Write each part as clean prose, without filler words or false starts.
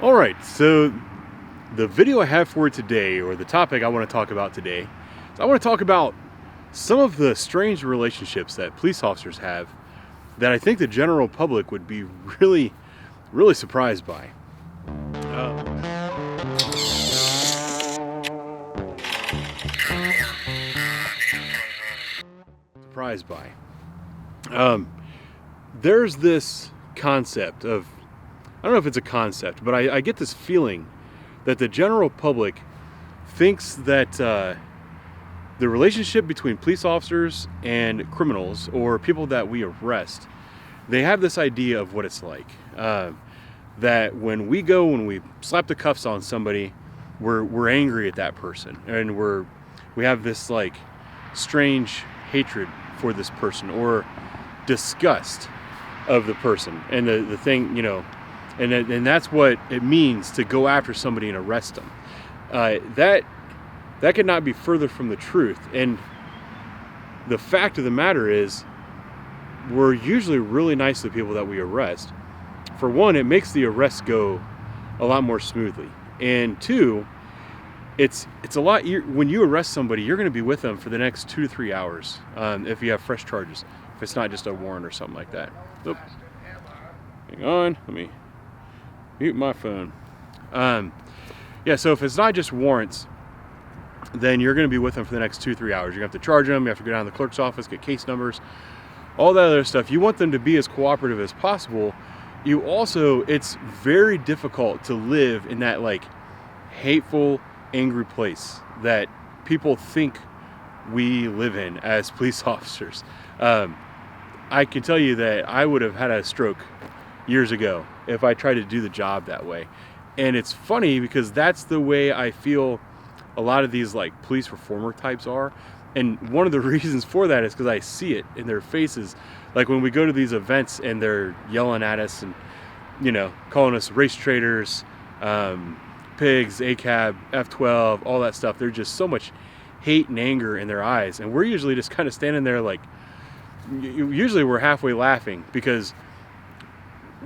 All right, so the video I have for today, or the topic I want to talk about today, is I want to talk about some of the strange relationships that police officers have that I think the general public would be really surprised by. Surprised by. There's this concept of, I don't know if it's a concept, but I get this feeling that the general public thinks that the relationship between police officers and criminals, or people that we arrest, they have this idea of what it's like. That when we slap the cuffs on somebody, we're angry at that person, and we have this like strange hatred for this person, or disgust of the person and the thing, and that's what it means to go after somebody and arrest them. That could not be further from the truth. And the fact of the matter is, we're usually really nice to the people that we arrest. For one, it makes the arrest go a lot more smoothly, and two, it's a lot. When you arrest somebody, you're going to be with them for the next 2 to 3 hours, if you have fresh charges, if it's not just a warrant or something like that. Oop. Hang on, let me mute my phone. Yeah, so if it's not just warrants, then you're going to be with them for the next 2-3 hours. You're going to have to charge them, you have to go down to the clerk's office, get case numbers, all that other stuff. You want them to be as cooperative as possible. It's very difficult to live in that like hateful, angry place that people think we live in as police officers. I can tell you that I would have had a stroke years ago if I tried to do the job that way. And it's funny because that's the way I feel a lot of these like police reformer types are. And one of the reasons for that is because I see it in their faces. Like when we go to these events and they're yelling at us and, calling us race traitors, pigs, ACAB, F12, all that stuff. There's just so much hate and anger in their eyes. And we're usually just kind of standing there like, usually we're halfway laughing because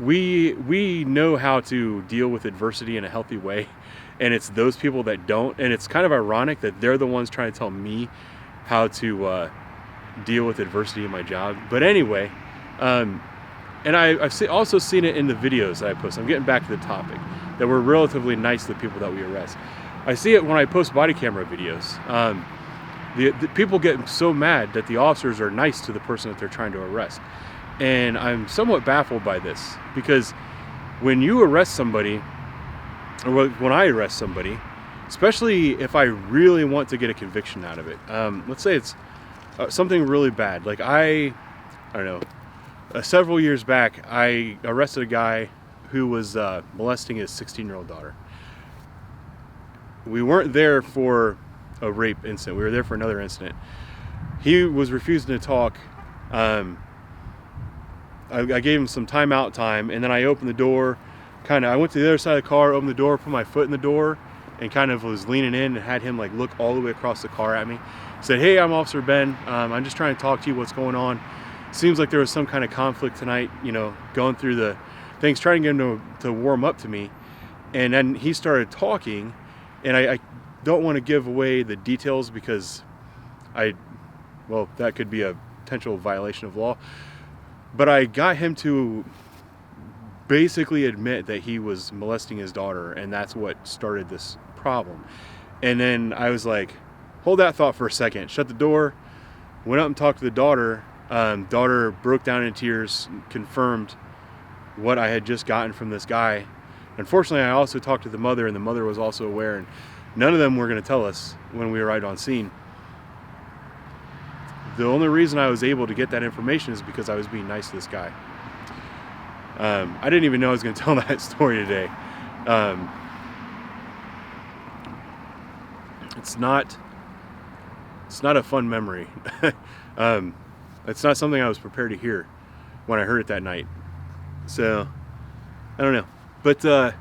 we know how to deal with adversity in a healthy way. And it's those people that don't. And it's kind of ironic that they're the ones trying to tell me how to deal with adversity in my job. But anyway, and I've also seen it in the videos that I post. I'm getting back to the topic, that we're relatively nice to the people that we arrest. I see it when I post body camera videos. The people get so mad that the officers are nice to the person that they're trying to arrest. And I'm somewhat baffled by this, because when you arrest somebody, or when I arrest somebody, especially if I really want to get a conviction out of it, let's say it's something really bad. Like I don't know, several years back, I arrested a guy who was molesting his 16-year-old daughter. We weren't there for a rape incident. We were there for another incident. He was refusing to talk. I gave him some timeout time, and then I opened the door. I went to the other side of the car, opened the door, put my foot in the door, and kind of was leaning in and had him like look all the way across the car at me. Said, "Hey, I'm Officer Ben. I'm just trying to talk to you. What's going on? Seems like there was some kind of conflict tonight, going through the things, trying to get him to warm up to me." And then he started talking, and I don't want to give away the details because that could be a potential violation of law. But I got him to basically admit that he was molesting his daughter, and that's what started this problem. And then I was like, hold that thought for a second, shut the door, went up and talked to the daughter. Daughter broke down in tears, confirmed what I had just gotten from this guy. Unfortunately, I also talked to the mother, and the mother was also aware, and none of them were going to tell us when we arrived on scene. The only reason I was able to get that information is because I was being nice to this guy. I didn't even know I was going to tell that story today. It's not a fun memory. It's not something I was prepared to hear when I heard it that night. So, I don't know. But the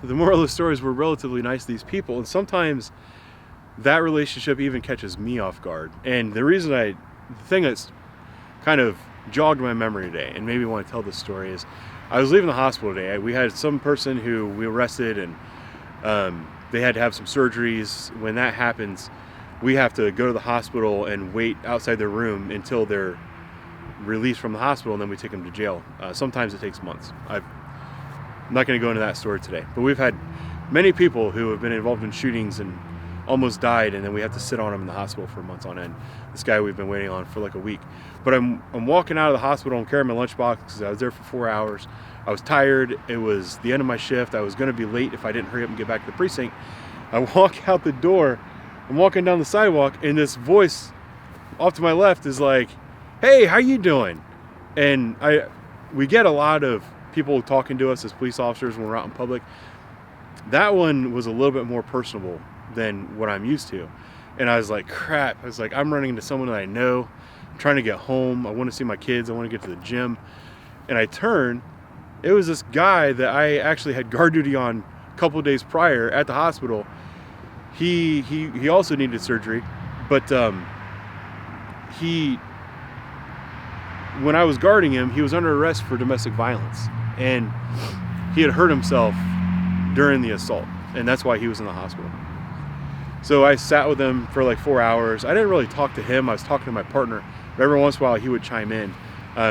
moral of the story is we're relatively nice to these people, and sometimes that relationship even catches me off guard. And the thing that's kind of jogged my memory today and made me want to tell this story is I was leaving the hospital today. We had some person who we arrested, and they had to have some surgeries. When that happens, we have to go to the hospital and wait outside their room until they're released from the hospital, and then we take them to jail. Sometimes it takes months. I'm not going to go into that story today, but we've had many people who have been involved in shootings and almost died, and then we have to sit on them in the hospital for months on end. This guy we've been waiting on for like a week. But I'm walking out of the hospital and carrying my lunchbox because I was there for 4 hours. I was tired. It was the end of my shift. I was going to be late if I didn't hurry up and get back to the precinct. I walk out the door. I'm walking down the sidewalk, and this voice off to my left is like, "Hey, how you doing?" And we get a lot of people talking to us as police officers when we're out in public. That one was a little bit more personable than what I'm used to. And I was like, crap. I was like, I'm running into someone that I know. I'm trying to get home. I want to see my kids. I want to get to the gym. And I turn. It was this guy that I actually had guard duty on a couple of days prior at the hospital. He also needed surgery, but when I was guarding him, he was under arrest for domestic violence, and he had hurt himself during the assault, and that's why he was in the hospital. So I sat with him for like 4 hours. I didn't really talk to him. I was talking to my partner, but every once in a while he would chime in.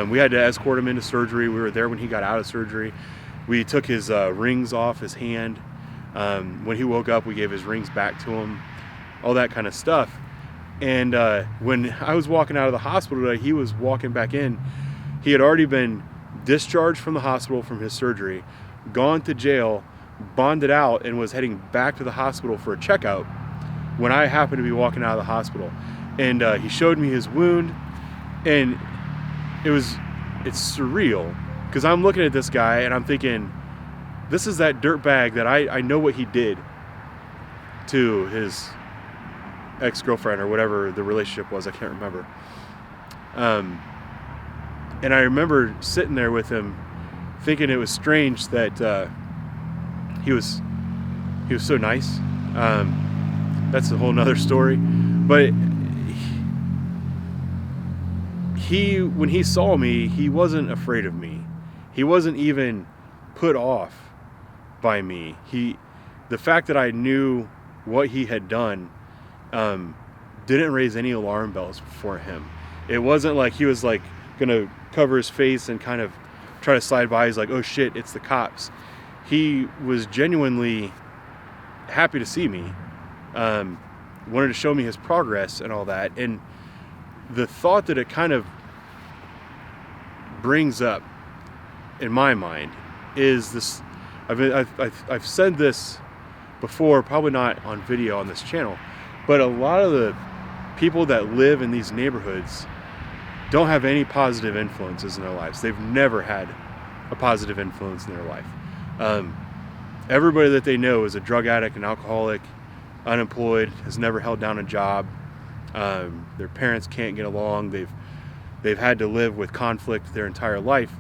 We had to escort him into surgery. We were there when he got out of surgery. We took his rings off his hand. When he woke up, we gave his rings back to him, all that kind of stuff. And when I was walking out of the hospital today, he was walking back in. He had already been discharged from the hospital from his surgery, gone to jail, bonded out, and was heading back to the hospital for a checkout when I happened to be walking out of the hospital. And he showed me his wound, and it's surreal, because I'm looking at this guy and I'm thinking, this is that dirtbag that I know what he did to his ex-girlfriend or whatever the relationship was. I can't remember. And I remember sitting there with him thinking it was strange that he was so nice. That's a whole nother story. But when he saw me, he wasn't afraid of me. He wasn't even put off by me. The fact that I knew what he had done didn't raise any alarm bells for him. It wasn't like he was like gonna cover his face and kind of try to slide by. He's like, oh shit, it's the cops. He was genuinely happy to see me, wanted to show me his progress and all that. And the thought that it kind of brings up in my mind is this. I've said this before, probably not on video on this channel, but a lot of the people that live in these neighborhoods don't have any positive influences in their lives. They've never had a positive influence in their life. Everybody that they know is a drug addict, an alcoholic, unemployed, has never held down a job. Their parents can't get along. They've had to live with conflict their entire life.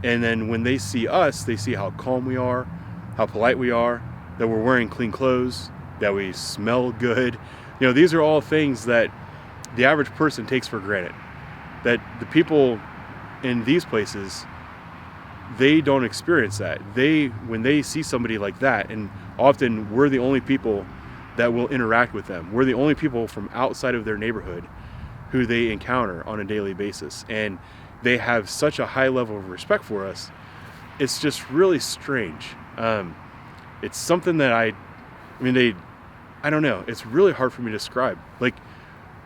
And then when they see us, they see how calm we are, how polite we are, that we're wearing clean clothes, that we smell good. You know, these are all things that the average person takes for granted. That the people in these places, they don't experience that. When they see somebody like that, and often we're the only people that will interact with them. We're the only people from outside of their neighborhood who they encounter on a daily basis. And they have such a high level of respect for us. It's just really strange. It's something that I don't know. It's really hard for me to describe. Like,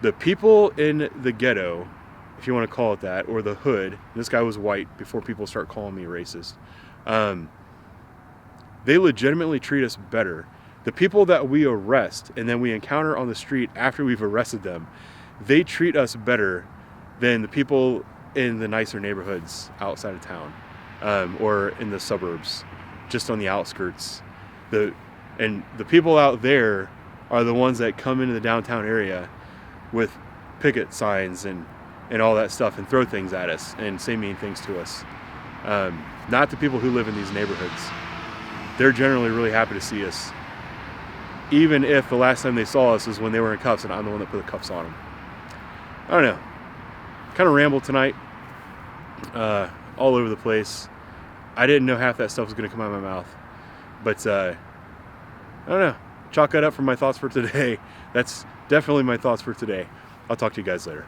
the people in the ghetto, if you want to call it that, or the hood, this guy was white before people start calling me racist. They legitimately treat us better. The people that we arrest and then we encounter on the street after we've arrested them, they treat us better than the people in the nicer neighborhoods outside of town, or in the suburbs, just on the outskirts. The people out there are the ones that come into the downtown area with picket signs and all that stuff and throw things at us and say mean things to us. Not the people who live in these neighborhoods. They're generally really happy to see us, even if the last time they saw us is when they were in cuffs and I'm the one that put the cuffs on them. I don't know. Kind of rambled tonight, all over the place. I didn't know half that stuff was going to come out of my mouth. But I don't know. Chalk that up for my thoughts for today. That's definitely my thoughts for today. I'll talk to you guys later.